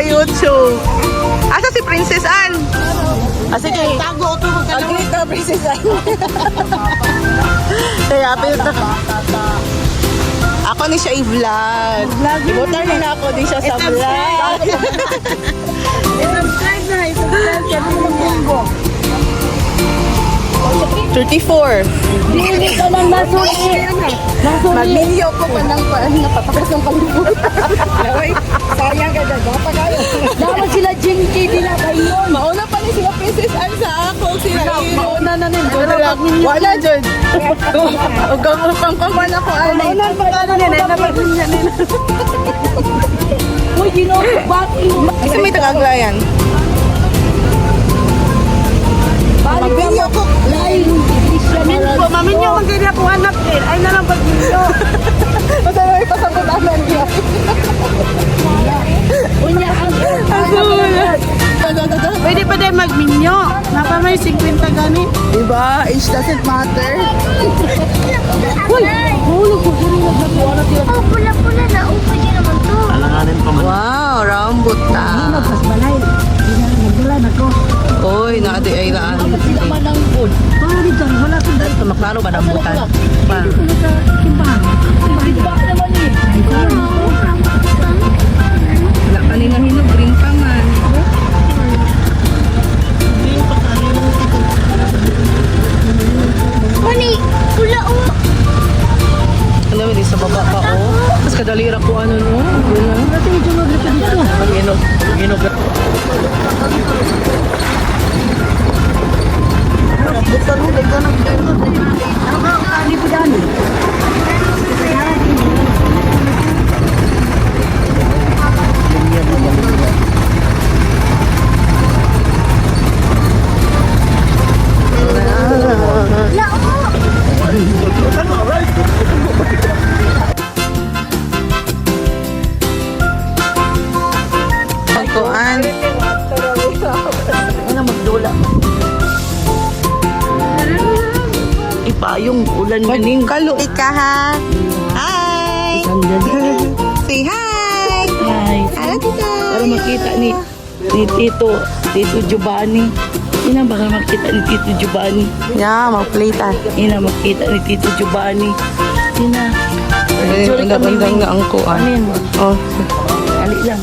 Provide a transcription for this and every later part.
YouTube. Asa si Princess Anne? Sige. Tago ito mo ka Pag ito, Princess Anne. Kaya, pero ako ni siya i-vlog. Ibutan na ako din siya sa vlog. I-subscribe na. I-subscribe ka din ng Congo. 34. Hindi ka lang nasulit. Mag-video ko pa ng napatakas ng kalimutan. Sayang ka dyan. Dapat kayo. Dapat sila Jinky. Di na kayo. Mauna pa ni sila Princess Anne sa ako. Sila Mauna na nin. wala dyan. Huwag kang pangkaman ako. Mauna pa na nin. Uy, bakit? Kasi may tagaglayan. Mag-video ko. Mamin nyo kung hindi ako hanap din. Ay nalang pag-video. Basta may pasabot naman niya. Unya ang pwede pa din mag-minyo. Napa may 50 gani. Diba? Age doesn't matter. Uy! Hulog ko. Oh, pula-pula na. Oh, pwede naman to. Wow, rambutan. Mas balay. Nagdala na ko. Uy, naadi ay raan. Sila man ang food. Pari dyan. Wala kang dali. Maklaro ba rambutan? Pa. Simbahan. Simbahan naman eh. Wala kanina hinog, green pa man. Mani, pula oh. Alam mo, di sa baba pa, oh. Mas kadalira ko, ano, no? Yun na. Mag-inog. Mag-inog. Rambutan mo, ikaw nag-inog. Kali po dyan. La oh. Pagkuan. Ano magdula? Ipayong ulan ganing. Kaluit ka, ha? Hi! Say hi! Ay, Hello, tita! para makita ni Tito Giovanni. Ina baka makita ni Tito Giovanni. Yeah, mag-playtan. Ina makita ni Tito Giovanni. Ina. Ang gagandang nga ang kuan. Anin mo? Oh. Ali lang.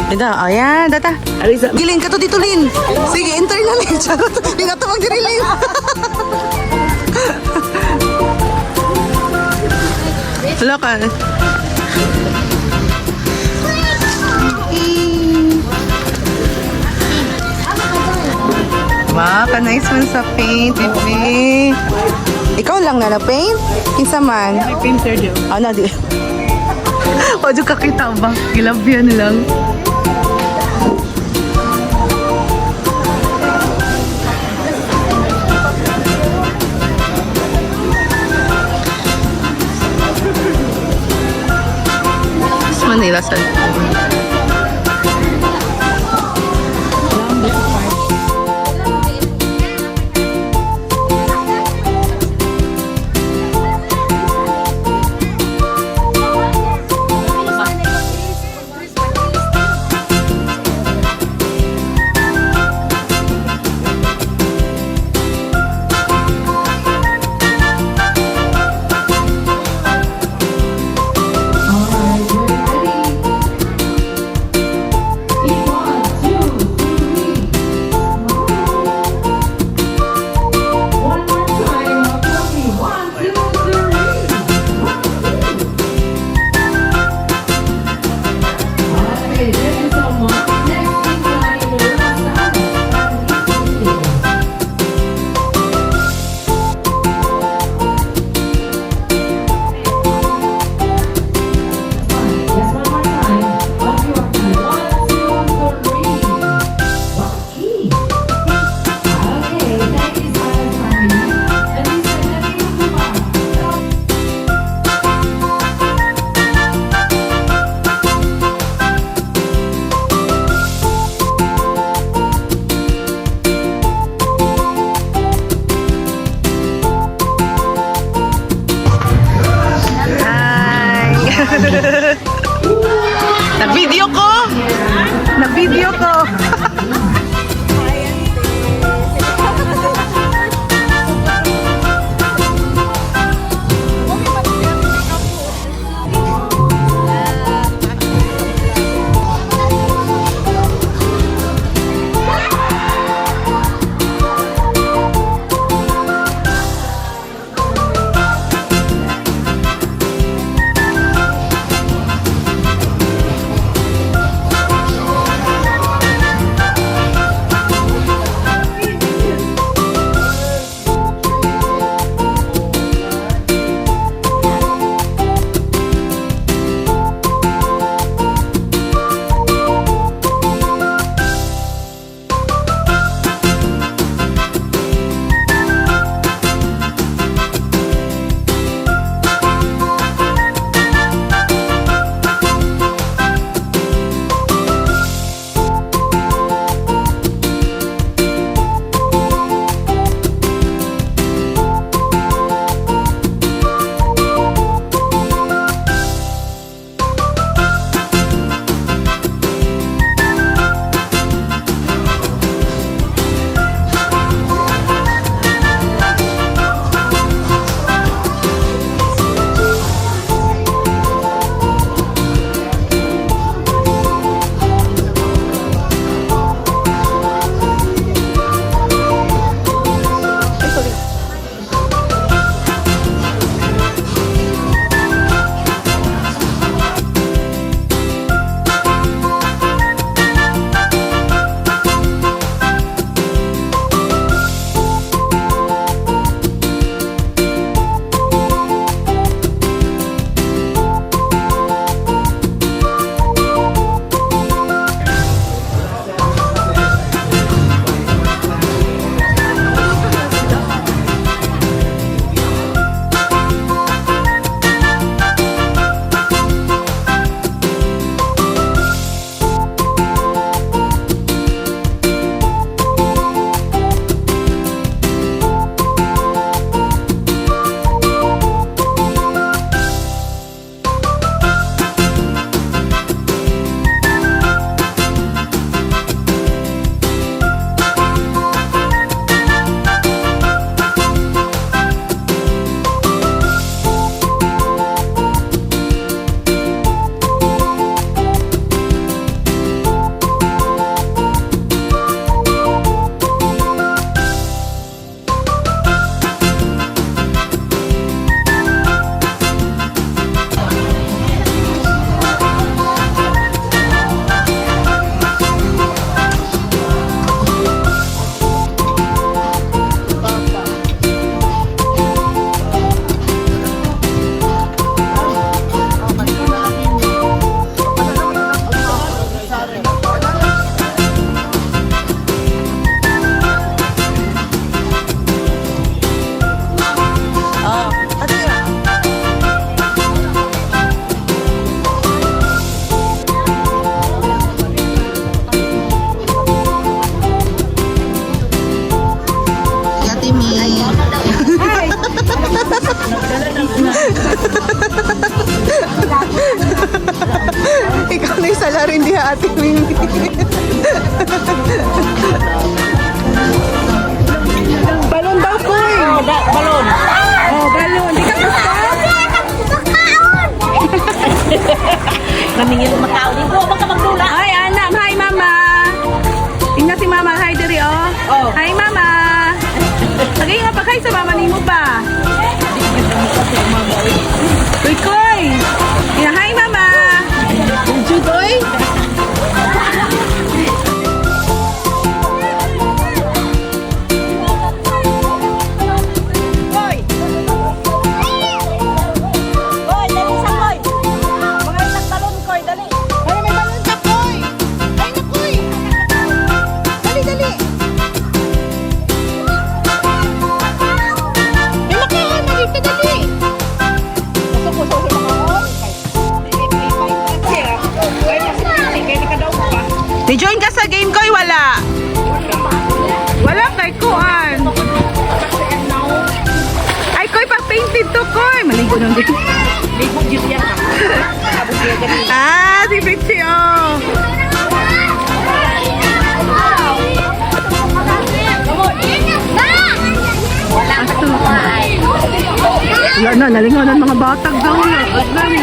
Ida, ayan, data. Ali sa Gilin ka to dito, Lin. Sige, enter na, Lin. Charot. Hindi nga ito mag-relieve. Hello ka. Wow, ka-nice man sa paint, Bibi. Ikaw lang na na-paint? Kinsa man? may painter diyo. Ano, di? Wadyo kakita ba? Gilabyan lang. Sa Manila, saan? Nag-video ko! video ko. Ikaw na yung sala rin di Ate Mimi. Balon daw ko eh. Balon. Oh, balon. Di ka gusto? Namingin mo matao din ko. Huwag ka magdula. Hi, anak. Hi, mama. Tingnan si mama. Hi, diri, oh. Oh. Hi, mama. Lagay nga pag-hi sa mama ni mo pa. Uy, Koy. Hi, mama. Judoy. Ni-join ka sa game ko, wala. Wala kay Kuan. Ay, Koy, pag-painted to, Koy. Maligo nung din. Ligo dito yan. Ah, si Pichi, oh. Wala na, nalingaw ng mga batag daw na. At dami.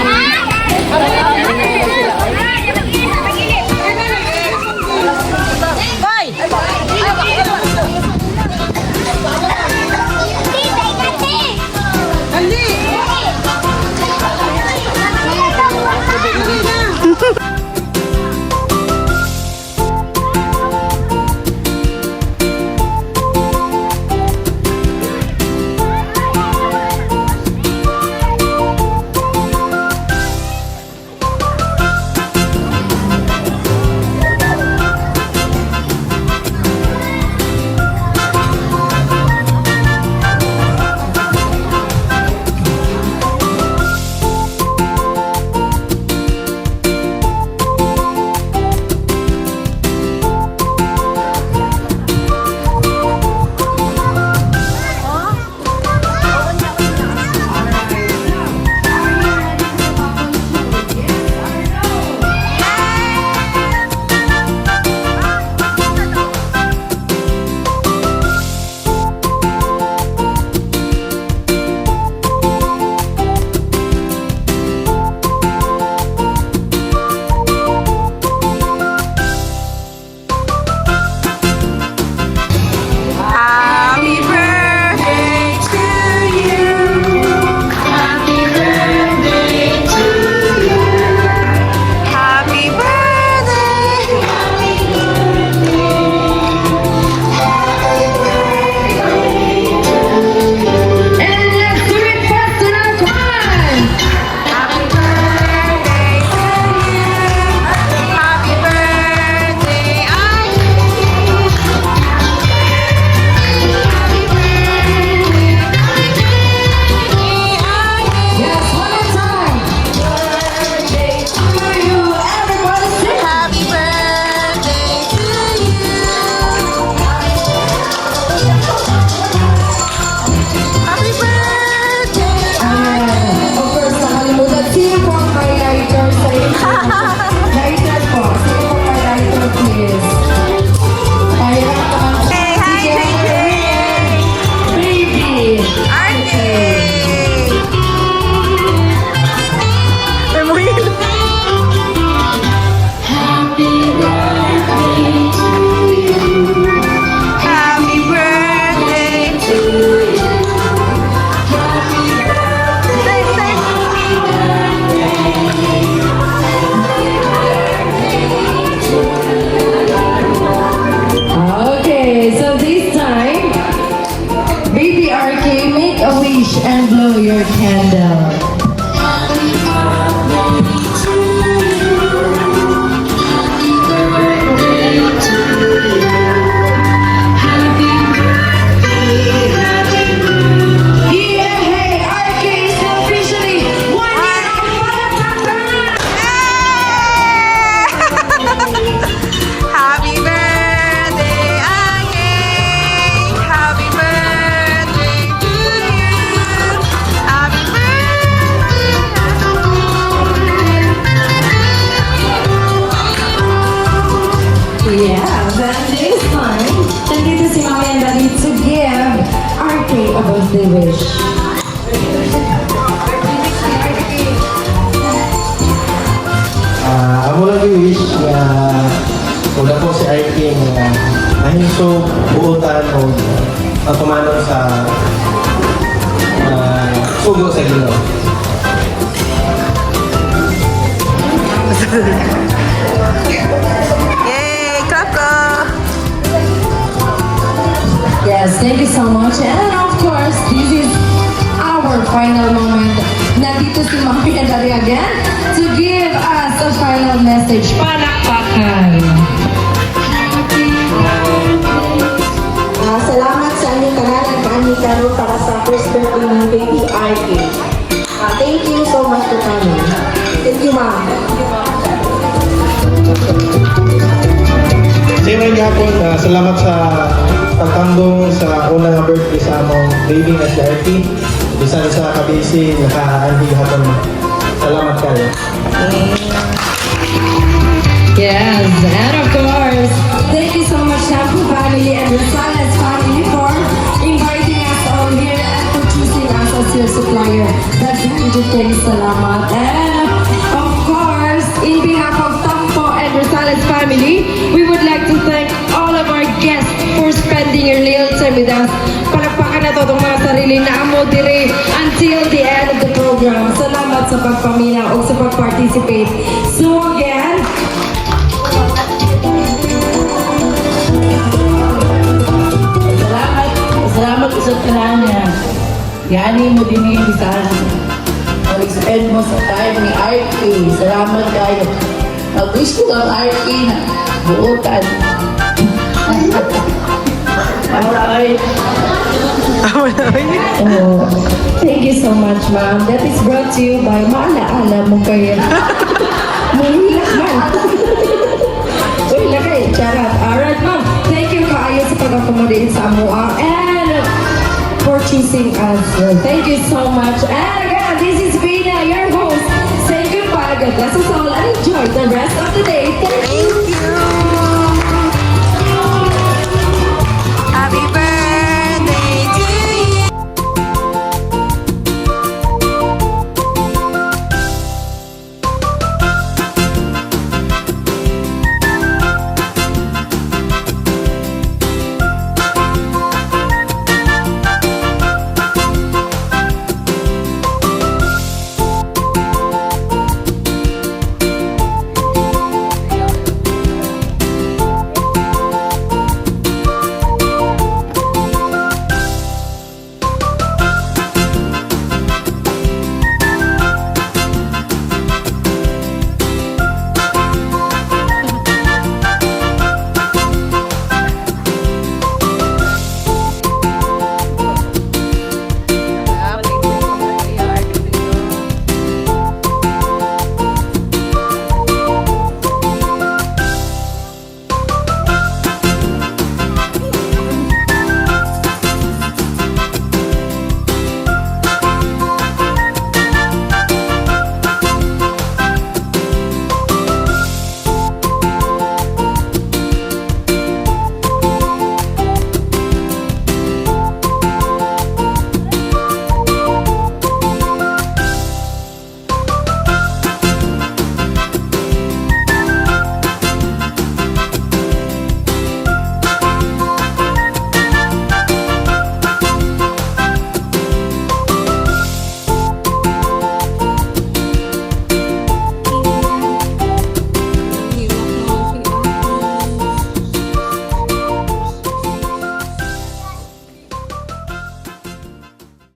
And blow your candle. Yeah, then this time, nandito si Mami and Daddy to give RK a birthday wish. Ako lang wish na una po si RK na nahinso buutan o patumanon sa sugo sa Ginoo. Yes, thank you so much. And of course, this is our final moment. Nandito si Mami and Daddy again to give us a final message. Palakpakan! Salamat sa inyong tanan at paani karon para sa first birthday ng baby RK. Thank you so much for coming. Thank you, ma'am. Same gapon, salamat sa pagtambong sa unang birthday sa among baby na si RK. Bisan sa kabisi, nakaandig hapon. Salamat kayo. Yes, and of course, thank you so much, Shampoo family and Rosales family for inviting us all here and for choosing us as your supplier. Daghang salamat. And of course, in behalf of Tampo and Rosales family, we would like to thank all of our guests for spending your little time with us. Palakpakan na to itong mga sarili na amo dire until the end of the program. Salamat sa pagpamina o sa pag-participate. So again, Salamat sa kananya. Yani mo din yung bisahan. Mag-spend mo sa time ni RK. Salamat kayo. Mag-wish ko ang RK na buutan. Alright. oh, thank you so much, ma'am. That is brought to you by Maala-ala mo kayo. Muhilak man. Uy, lagay. Charot. Alright, ma'am. Thank you kaayo sa pag-accommodate sa amuang and for choosing us. Thank you so much. And again, this is Vina, your host. Say goodbye. God bless us all and enjoy the rest of the day. Thank you.